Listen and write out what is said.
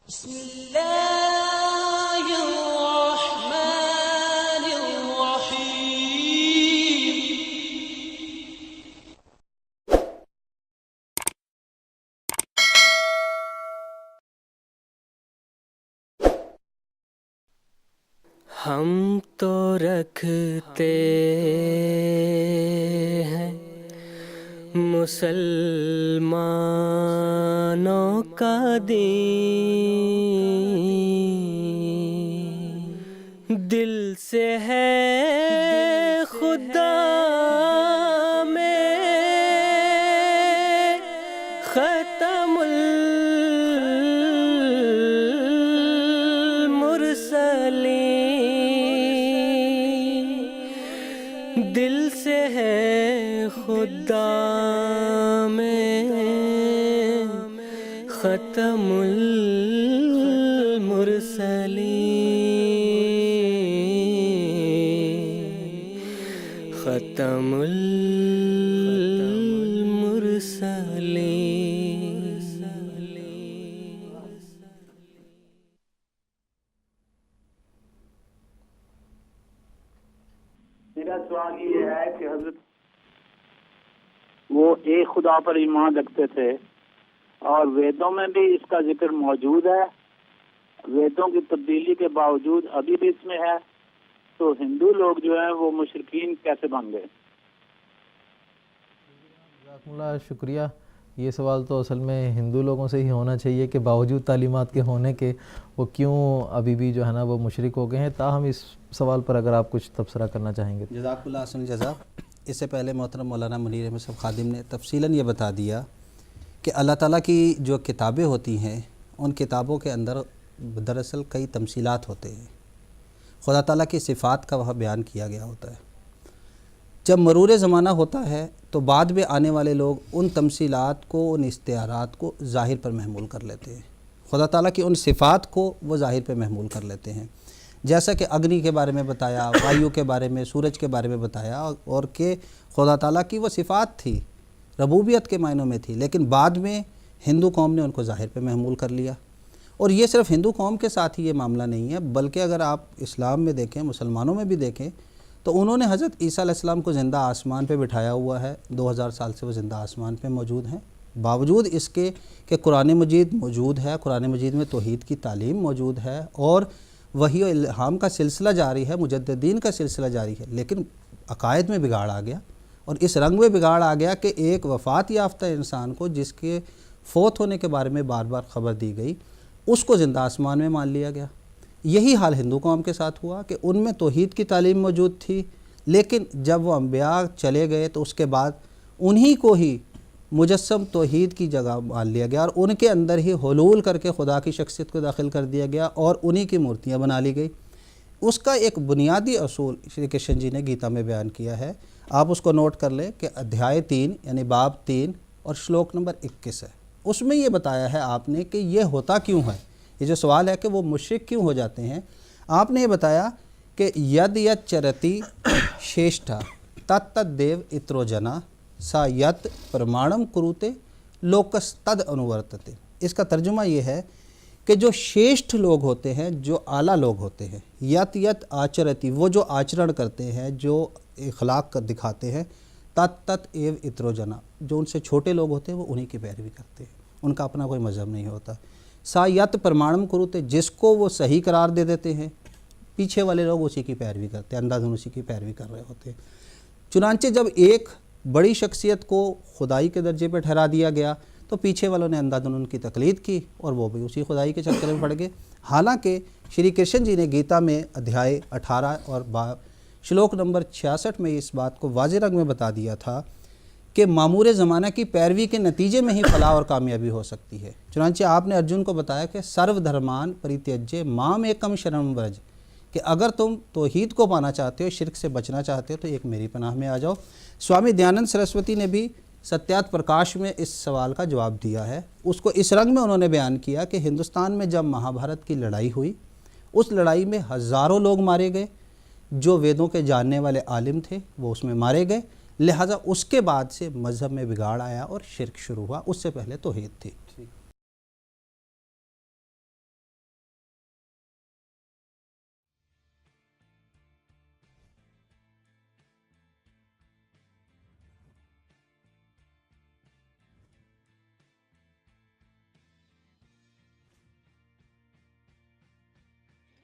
हम तो रखते हैं मुसलमानों का दीन, दिल से है खुदा में ख़त्मुल मुरसलीन, दिल से है खुदा में ख़त्मुल मुरसलीन, ख़त्मुल मुरसलीन। मेरा सवाल ये है कि हजरत वो एक खुदा पर ईमान रखते थे और वेदों में भी इसका जिक्र मौजूद है, वेदों की तब्दीली के बावजूद अभी भी इसमें है, तो हिंदू लोग जो हैं वो मुशरिकीन कैसे बन गए? शुक्रिया। ये सवाल तो असल में हिंदू लोगों से ही होना चाहिए कि बावजूद तालीमात के होने के वो क्यों अभी भी जो है ना वो मुशरिक हो गए हैं। ताहम इस सवाल पर अगर आप कुछ तबसरा करना चाहेंगे। जज़ाकुल्लाह अहसन जज़ा। इससे पहले मोहतरम मौलाना मुनीर अहमद साहब खादिम ने तफसीलन ये बता दिया कि अल्लाह ताला की जो किताबें होती हैं उन किताबों के अंदर दरअसल कई तमसीलात होते हैं, खुदा ताला की सिफ़ात का वह बयान किया गया होता है। जब मरूर ज़माना होता है तो बाद में आने वाले लोग उन तमसीलात को, उन इश्तिहारात को ज़ाहिर पर महमूल कर लेते हैं, खुदा ताला की उन सिफ़ात को वो ज़ाहिर पर महमूल कर लेते हैं। जैसा कि अग्नि के बारे में बताया, वायु के बारे में, सूरज के बारे में बताया, और कि खुदा ताला की वो सिफ़ात थी, रबूबियत के मायनों में थी, लेकिन बाद में हिंदू कौम ने उनको ज़ाहिर पे महमूल कर लिया। और ये सिर्फ़ हिंदू कौम के साथ ही ये मामला नहीं है, बल्कि अगर आप इस्लाम में देखें, मुसलमानों में भी देखें, तो उन्होंने हज़रत ईसा अलैहिस्सलाम को ज़िंदा आसमान पे बिठाया हुआ है। 2000 साल से वो ज़िंदा आसमान पे मौजूद हैं, बावजूद इसके कि कुरान मजीद मौजूद है, कुरान मजीद में तौहीद की तालीम मौजूद है और वही इल्हाम का सिलसिला जारी है, मुजद्दिदीन का सिलसिला जारी है, लेकिन अकायद में बिगाड़ आ गया। और इस रंग में बिगाड़ आ गया कि एक वफ़ात याफ्ता इंसान को, जिसके फ़ौत होने के बारे में बार बार ख़बर दी गई, उसको ज़िंदा आसमान में मान लिया गया। यही हाल हिंदू कौम के साथ हुआ कि उनमें तौहीद की तालीम मौजूद थी, लेकिन जब वो अम्बिया चले गए तो उसके बाद उन्हीं को ही मुजस्सम तौहीद की जगह मान लिया गया और उनके अंदर ही हुलूल करके खुदा की शख्सियत को दाखिल कर दिया गया और उन्हीं की मूर्तियाँ बना ली गई। उसका एक बुनियादी असूल श्री कृष्ण जी ने गीता में बयान किया है, आप उसको नोट कर लें कि अध्याय 3 यानी बाब 3 और श्लोक नंबर 21 है। उसमें ये बताया है आपने कि ये होता क्यों है। ये जो सवाल है कि वो मुश्रिक क्यों हो जाते हैं, आपने ये बताया कि यद यद चरति श्रेष्ठा तत्तदेव इत्रोजना सा यत प्रमाणम कुरुते लोकस तद अनुवर्तते। इसका तर्जुमा ये है कि जो श्रेष्ठ लोग होते हैं, जो आला लोग होते हैं, यत यत आचरति, वो जो आचरण करते हैं, जो इखलाक कर दिखाते हैं, तत् तत् एव इत्रोजना, जो उनसे छोटे लोग होते हैं वो उन्हीं की पैरवी करते हैं, उनका अपना कोई मज़हब नहीं होता। सा यत प्रमाणम कुरुते, जिसको वो सही करार दे देते हैं, पीछे वाले लोग उसी की पैरवी करते हैं, अंधाधुन उसी की पैरवी कर रहे होते हैं। चुनांचे जब एक बड़ी शख्सियत को खुदाई के दर्जे पर ठहरा दिया गया तो पीछे वालों ने अंधाधुन उनकी तकलीद की और वो भी उसी खुदाई के चक्कर में पड़ गए। हालांकि श्री कृष्ण जी ने गीता में अध्याय 18 और श्लोक नंबर 66 में इस बात को वाज़ेह रंग में बता दिया था कि मामूर ज़माना की पैरवी के नतीजे में ही फलाह और कामयाबी हो सकती है। चुनांचे आपने अर्जुन को बताया कि सर्वधर्मान परित्यज्य माम एकम शरणम व्रज, कि अगर तुम तौहीद को पाना चाहते हो, शिर्क से बचना चाहते हो, तो एक मेरी पनाह में आ जाओ। स्वामी दयानंद सरस्वती ने भी सत्यात प्रकाश में इस सवाल का जवाब दिया है। उसको इस रंग में उन्होंने बयान किया कि हिंदुस्तान में जब महाभारत की लड़ाई हुई, उस लड़ाई में हज़ारों लोग मारे गए, जो वेदों के जानने वाले आलिम थे वो उसमें मारे गए। लिहाजा उसके बाद से मज़हब में बिगाड़ आया और शिर्क शुरू हुआ, उससे पहले तौहीद थी।